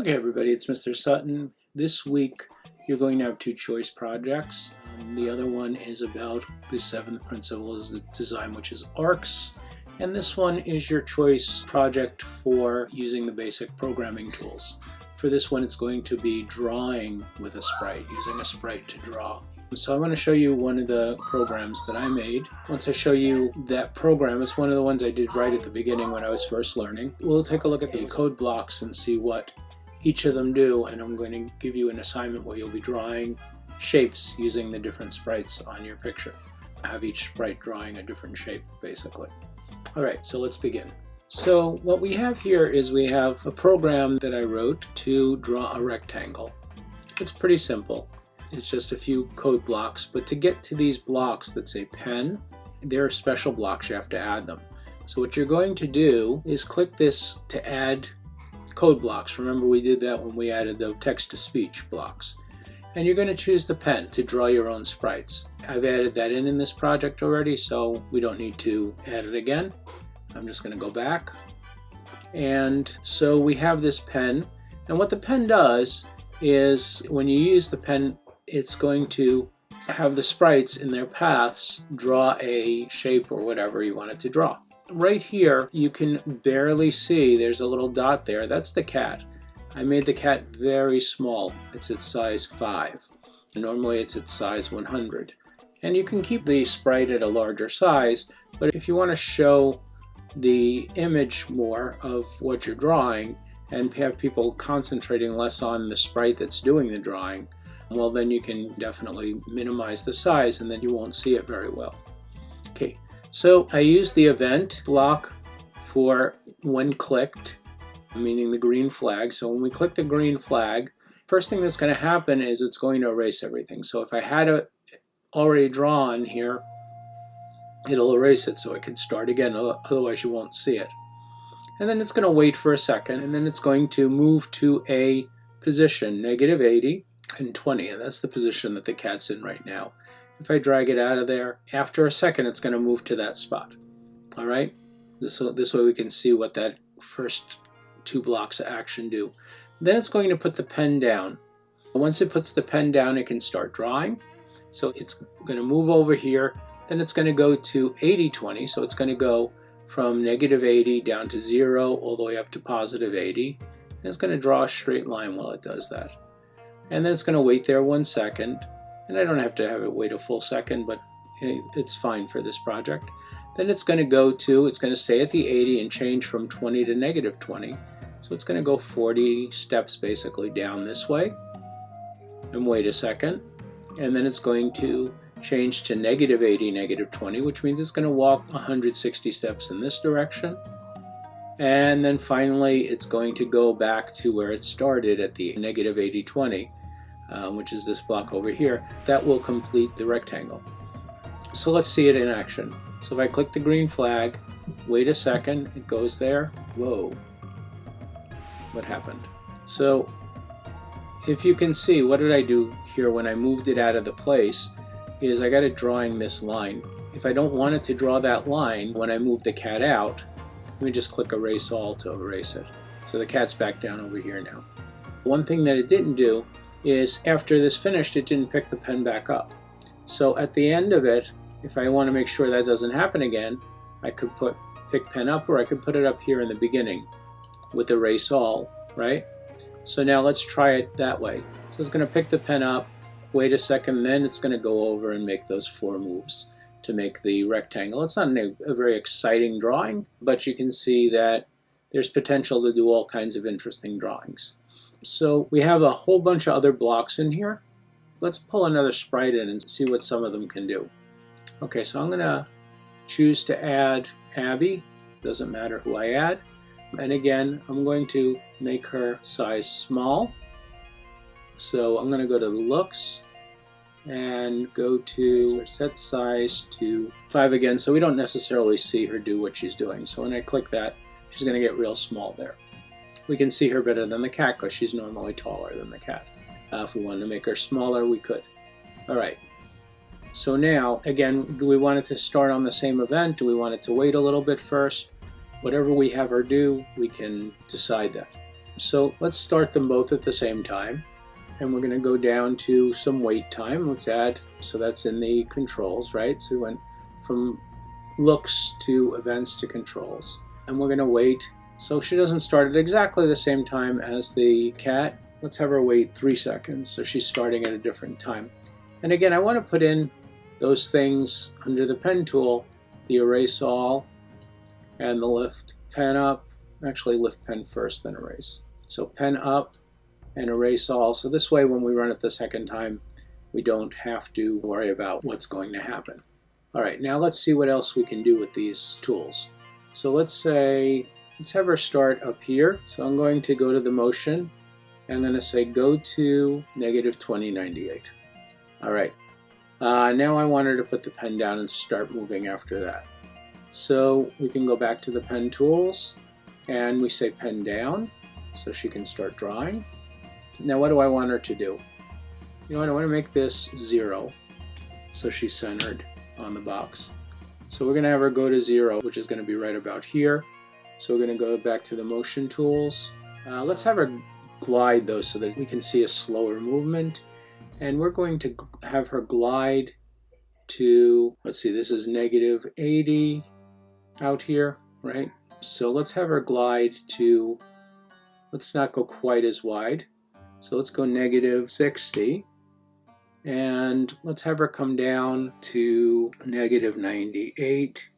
Okay everybody, it's Mr. Sutton. This week you're going to have two choice projects. The other one is about the seventh principle of design, which is arcs. And this one is your choice project for using the basic programming tools. For this one it's going to be drawing with a sprite, using a sprite to draw. So I'm going to show you one of the programs that I made. Once I show you that program, it's one of the ones I did right at the beginning when I was first learning. We'll take a look at the code blocks and see what each of them do, and I'm going to give you an assignment where you'll be drawing shapes using the different sprites on your picture. I have each sprite drawing a different shape basically. Alright, so let's begin. So what we have here is we have a program that I wrote to draw a rectangle. It's pretty simple. It's just a few code blocks, but to get to these blocks that say pen, there are special blocks, you have to add them. So what you're going to do is click this to add code blocks. Remember we did that when we added the text-to-speech blocks. And you're going to choose the pen to draw your own sprites. I've added that in this project already, so we don't need to add it again. I'm just going to go back. And so we have this pen, and what the pen does is when you use the pen, it's going to have the sprites in their paths draw a shape or whatever you want it to draw. Right here you can barely see there's a little dot there. That's the cat. I made the cat very small. It's at size 5. And normally it's at size 100. And you can keep the sprite at a larger size, but if you want to show the image more of what you're drawing and have people concentrating less on the sprite that's doing the drawing, well then you can definitely minimize the size and then you won't see it very well. Okay. So I use the event block for when clicked, meaning the green flag. So when we click the green flag, first thing that's going to happen is it's going to erase everything. So if I had it already drawn here, it'll erase it so it can start again, otherwise you won't see it. And then it's going to wait for a second, and then it's going to move to a position, -80 and 20, and that's the position that the cat's in right now. If I drag it out of there, after a second it's going to move to that spot. Alright, this way we can see what that first two blocks of action do. Then it's going to put the pen down. Once it puts the pen down, it can start drawing. So it's going to move over here, then it's going to go to 80-20, so it's going to go from -80 down to 0 all the way up to +80. And it's going to draw a straight line while it does that. And then it's going to wait there 1 second. And I don't have to have it wait a full second, but it's fine for this project. Then it's going to stay at the 80 and change from 20 to -20. So it's going to go 40 steps basically down this way and wait a second. And then it's going to change to -80, -20, which means it's going to walk 160 steps in this direction. And then finally it's going to go back to where it started at the -80, 20. Which is this block over here. That will complete the rectangle. So let's see it in action. So if I click the green flag, wait a second, it goes there. Whoa, what happened? So if you can see, what did I do here when I moved it out of the place is I got it drawing this line. If I don't want it to draw that line when I move the cat out, let me just click erase all to erase it. So the cat's back down over here now. One thing that it didn't do is after this finished, it didn't pick the pen back up. So at the end of it, if I want to make sure that doesn't happen again, I could pick pen up, or I could put it up here in the beginning with erase all, right? So now let's try it that way. So it's going to pick the pen up, wait a second, then it's going to go over and make those 4 moves to make the rectangle. It's not a very exciting drawing, but you can see that there's potential to do all kinds of interesting drawings. So we have a whole bunch of other blocks in here. Let's pull another sprite in and see what some of them can do. Okay, so I'm going to choose to add Abby. Doesn't matter who I add. And again, I'm going to make her size small. So I'm going to go to looks and go to set size to 5 again, so we don't necessarily see her do what she's doing. So when I click that, she's going to get real small there. We can see her better than the cat because she's normally taller than the cat. If we wanted to make her smaller, we could. Alright, so now, again, do we want it to start on the same event? Do we want it to wait a little bit first? Whatever we have her do, we can decide that. So let's start them both at the same time. And we're going to go down to some wait time. Let's add, so that's in the controls, right? So we went from looks to events to controls. And we're going to wait. So she doesn't start at exactly the same time as the cat. Let's have her wait 3 seconds. So she's starting at a different time. And again, I want to put in those things under the pen tool, the erase all and the lift pen up. Actually, lift pen first, then erase. So pen up and erase all. So this way, when we run it the second time, we don't have to worry about what's going to happen. All right, now let's see what else we can do with these tools. So let's have her start up here. So I'm going to go to the motion. I'm going to say go to -2098. All right. Now I want her to put the pen down and start moving after that. So we can go back to the pen tools and we say pen down so she can start drawing. Now what do I want her to do? You know what, I want to make this 0 so she's centered on the box. So we're going to have her go to 0, which is going to be right about here. So we're going to go back to the motion tools. Let's have her glide though so that we can see a slower movement. And we're going to have her glide to, let's see, this is -80 out here, right? So let's have her glide to, let's not go quite as wide. So let's go -60. And let's have her come down to -98.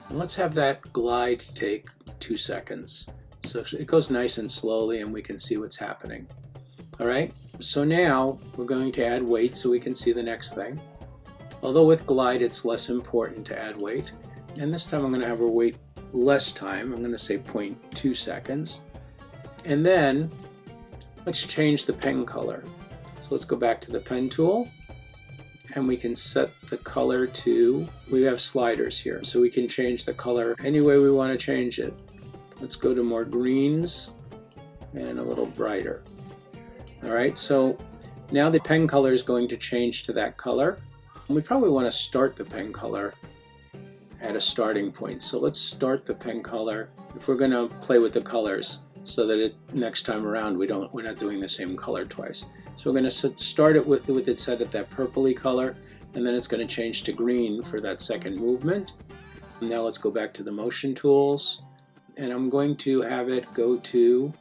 And let's have that glide take 2 seconds. So it goes nice and slowly and we can see what's happening. All right, so now we're going to add weight so we can see the next thing. Although with glide it's less important to add weight. And this time I'm going to have her wait less time. I'm going to say 0.2 seconds. And then let's change the pen color. So let's go back to the pen tool and we can set the color to, we have sliders here, so we can change the color any way we want to change it. Let's go to more greens and a little brighter. All right, so now the pen color is going to change to that color. And we probably want to start the pen color at a starting point. So let's start the pen color if we're going to play with the colors so that next time around we're not doing the same color twice. So we're going to start it with it set at that purpley color, and then it's going to change to green for that second movement. Now let's go back to the motion tools, and I'm going to have it go to,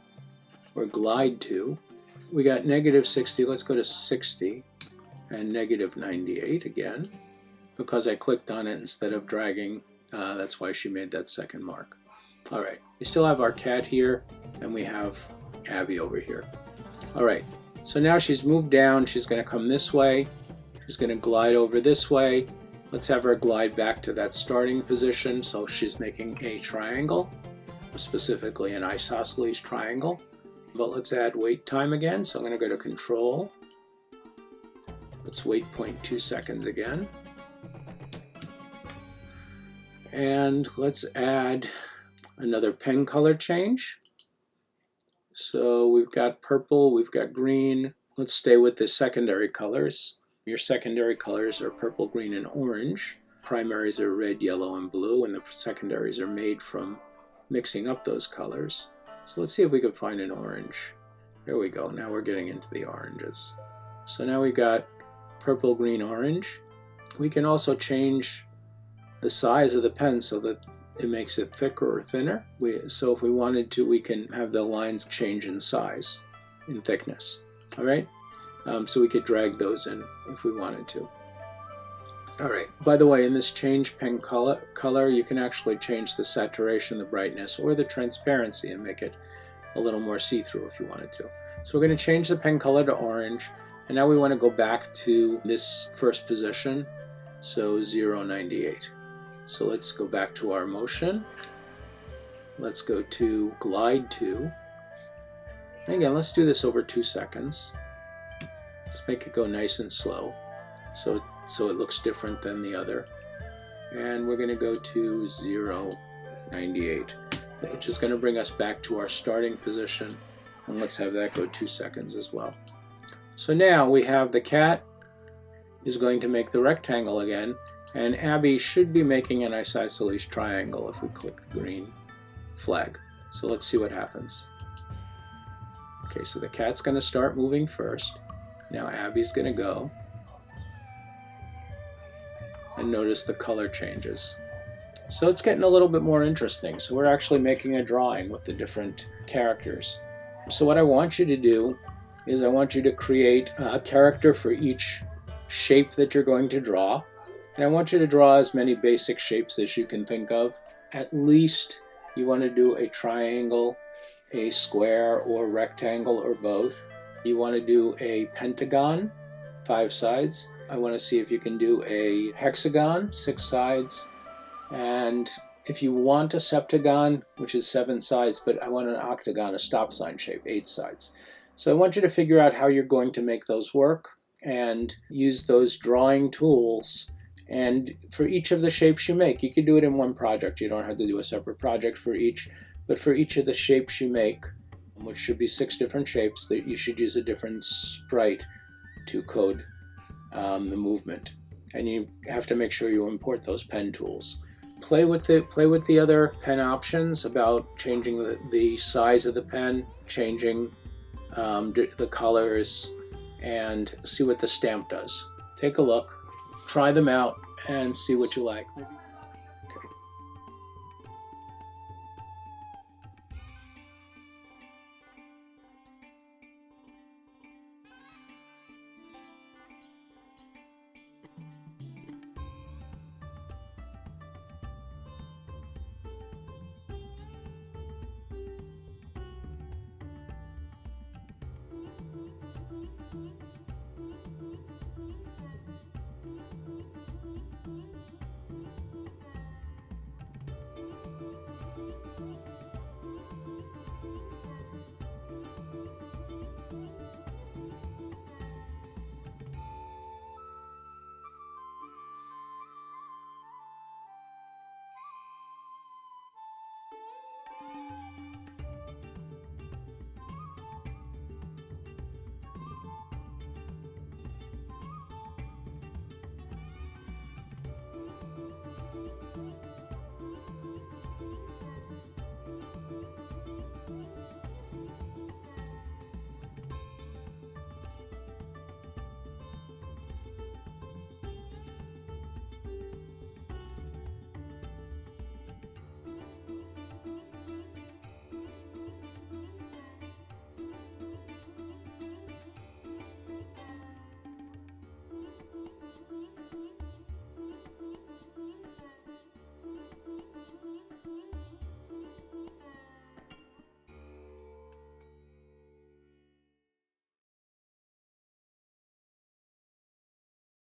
or glide to, we got -60, let's go to 60, and -98 again, because I clicked on it instead of dragging. That's why she made that second mark. All right, we still have our cat here, and we have Abby over here. All right, so now she's moved down. She's going to come this way. She's going to glide over this way. Let's have her glide back to that starting position. So she's making a triangle, specifically an isosceles triangle. But let's add wait time again. So I'm going to go to control. Let's wait 0.2 seconds again. And let's add another pen color change. So we've got purple, we've got green. Let's stay with the secondary colors. Your secondary colors are purple, green, and orange. Primaries are red, yellow, and blue, and the secondaries are made from mixing up those colors. So let's see if we can find an orange. There we go. Now we're getting into the oranges. So now we've got purple, green, orange. We can also change the size of the pen so that it makes it thicker or thinner. So if we wanted to, we can have the lines change in size, in thickness. All right? So we could drag those in if we wanted to. All right. By the way, in this change pen color, you can actually change the saturation, the brightness, or the transparency and make it a little more see-through if you wanted to. So we're going to change the pen color to orange. And now we want to go back to this first position, so 098. So let's go back to our motion. Let's go to glide to. And again, let's do this over 2 seconds. Let's make it go nice and slow so it looks different than the other. And we're going to go to 098, which is going to bring us back to our starting position. And let's have that go 2 seconds as well. So now we have the cat is going to make the rectangle again, and Abby should be making an isosceles triangle if we click the green flag. So let's see what happens. Okay, so the cat's going to start moving first. Now Abby's going to go. And notice the color changes. So it's getting a little bit more interesting. So we're actually making a drawing with the different characters. So what I want you to do is I want you to create a character for each shape that you're going to draw. And I want you to draw as many basic shapes as you can think of. At least you want to do a triangle, a square, or rectangle, or both. You want to do a pentagon, 5 sides. I want to see if you can do a hexagon, 6 sides. And if you want a septagon, which is 7 sides, but I want an octagon, a stop sign shape, 8 sides. So I want you to figure out how you're going to make those work and use those drawing tools. And for each of the shapes you make, you can do it in one project. You don't have to do a separate project for each, but for each of the shapes you make, which should be 6 different shapes, that you should use a different sprite to code the movement. And you have to make sure you import those pen tools. Play with the other pen options about changing the size of the pen, changing the colors, and see what the stamp does. Take a look, try them out, and see what you like.